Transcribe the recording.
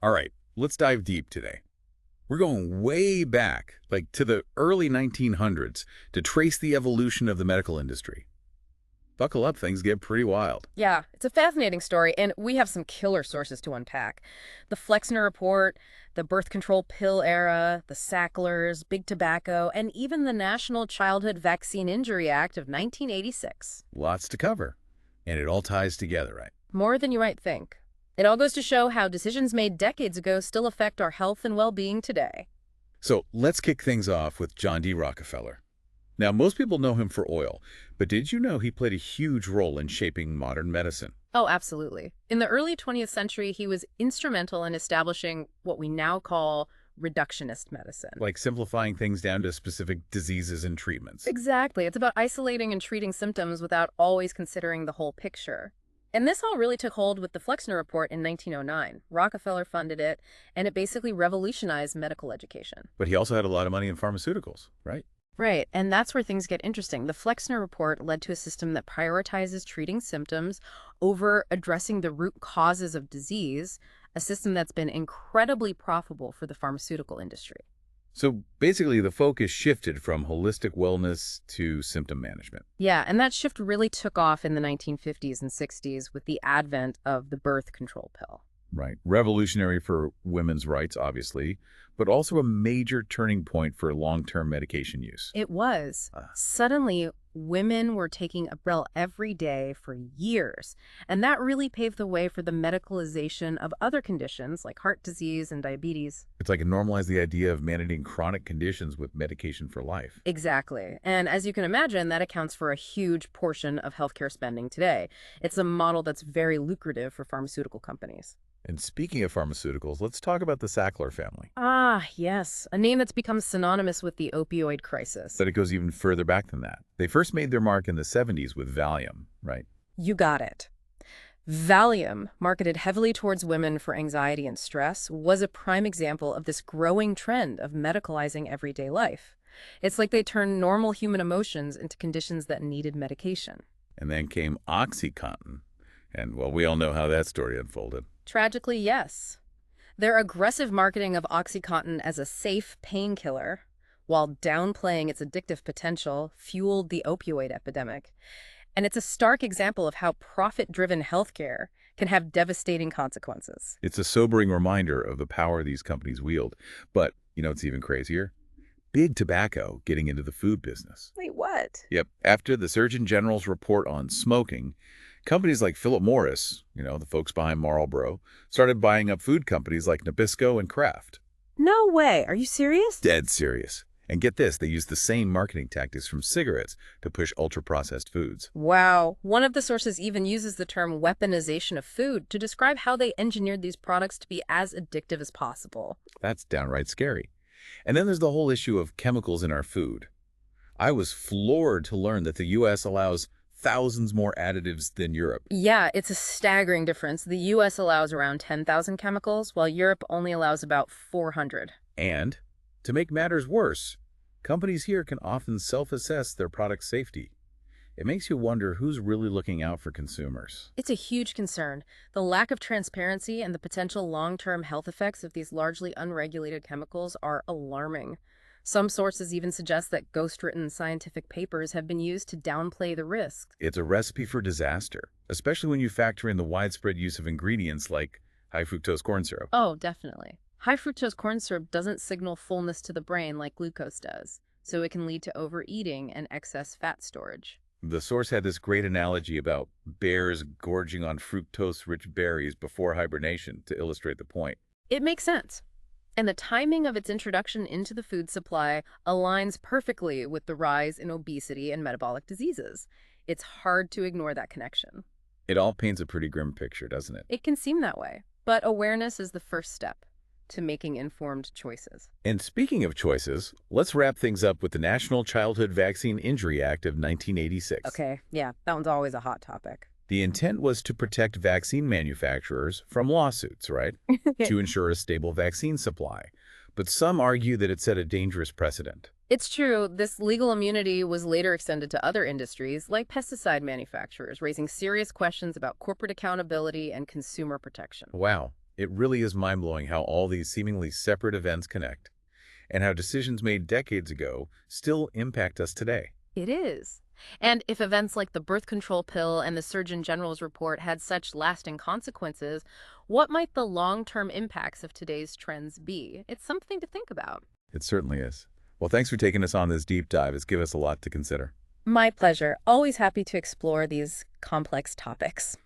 All right, let's dive deep today. We're going way back, like to the early 1900s, to trace the evolution of the medical industry. Buckle up, things get pretty wild. Yeah, it's a fascinating story, and we have some killer sources to unpack. The Flexner Report, the birth control pill era, the Sacklers, big tobacco, and even the National Childhood Vaccine Injury Act of 1986. Lots to cover. And it all ties together, right? More than you might think. It all goes to show how decisions made decades ago still affect our health and well-being today. So let's kick things off with John D. Rockefeller. Now, most people know him for oil, but did you know he played a huge role in shaping modern medicine? Oh, absolutely. In the early 20th century, he was instrumental in establishing what we now call reductionist medicine. Like simplifying things down to specific diseases and treatments. Exactly. It's about isolating and treating symptoms without always considering the whole picture. And this all really took hold with the Flexner Report in 1909. Rockefeller funded it, and it basically revolutionized medical education. But he also had a lot of money in pharmaceuticals, right? Right, and that's where things get interesting. The Flexner Report led to a system that prioritizes treating symptoms over addressing the root causes of disease, a system that's been incredibly profitable for the pharmaceutical industry. So basically, the focus shifted from holistic wellness to symptom management. Yeah, and that shift really took off in the 1950s and 60s with the advent of the birth control pill. Right. Revolutionary for women's rights, obviously, but also a major turning point for long-term medication use. It was. Ah. Suddenly, women were taking a pill every day for years, and that really paved the way for the medicalization of other conditions like heart disease and diabetes. It's like it normalized the idea of managing chronic conditions with medication for life. Exactly. And as you can imagine, that accounts for a huge portion of healthcare spending today. It's a model that's very lucrative for pharmaceutical companies. And speaking of pharmaceuticals, let's talk about the Sackler family. Ah, yes, a name that's become synonymous with the opioid crisis. But it goes even further back than that. They first made their mark in the 70s with Valium, right? You got it. Valium, marketed heavily towards women for anxiety and stress, was a prime example of this growing trend of medicalizing everyday life. It's like they turned normal human emotions into conditions that needed medication. And then came OxyContin. And, well, we all know how that story unfolded. Tragically, yes. Their aggressive marketing of OxyContin as a safe painkiller, while downplaying its addictive potential, fueled the opioid epidemic. And it's a stark example of how profit-driven healthcare can have devastating consequences. It's a sobering reminder of the power these companies wield. But, you know, it's even crazier. Big tobacco getting into the food business. Wait, what? Yep. After the Surgeon General's report on smoking, companies like Philip Morris, the folks behind Marlboro, started buying up food companies like Nabisco and Kraft. No way. Are you serious? Dead serious. And get this, they used the same marketing tactics from cigarettes to push ultra-processed foods. Wow. One of the sources even uses the term weaponization of food to describe how they engineered these products to be as addictive as possible. That's downright scary. And then there's the whole issue of chemicals in our food. I was floored to learn that the U.S. allows thousands more additives than Europe. Yeah, it's a staggering difference. The U.S. allows around 10,000 chemicals, while Europe only allows about 400. And, to make matters worse, companies here can often self-assess their product safety. It makes you wonder who's really looking out for consumers. It's a huge concern. The lack of transparency and the potential long-term health effects of these largely unregulated chemicals are alarming. Some sources even suggest that ghost-written scientific papers have been used to downplay the risks. It's a recipe for disaster, especially when you factor in the widespread use of ingredients like high-fructose corn syrup. Oh, definitely. High-fructose corn syrup doesn't signal fullness to the brain like glucose does, so it can lead to overeating and excess fat storage. The source had this great analogy about bears gorging on fructose-rich berries before hibernation to illustrate the point. It makes sense. And the timing of its introduction into the food supply aligns perfectly with the rise in obesity and metabolic diseases. It's hard to ignore that connection. It all paints a pretty grim picture, doesn't it? It can seem that way, but awareness is the first step to making informed choices. And speaking of choices, let's wrap things up with the National Childhood Vaccine Injury Act of 1986. Okay, yeah, that one's always a hot topic. The intent was to protect vaccine manufacturers from lawsuits, right? To ensure a stable vaccine supply. But some argue that it set a dangerous precedent. It's true, this legal immunity was later extended to other industries, like pesticide manufacturers, raising serious questions about corporate accountability and consumer protection. Wow. It really is mind-blowing how all these seemingly separate events connect, and how decisions made decades ago still impact us today. It is. And if events like the birth control pill and the Surgeon General's report had such lasting consequences, what might the long-term impacts of today's trends be? It's something to think about. It certainly is. Well, thanks for taking us on this deep dive. It's given us a lot to consider. My pleasure. Always happy to explore these complex topics.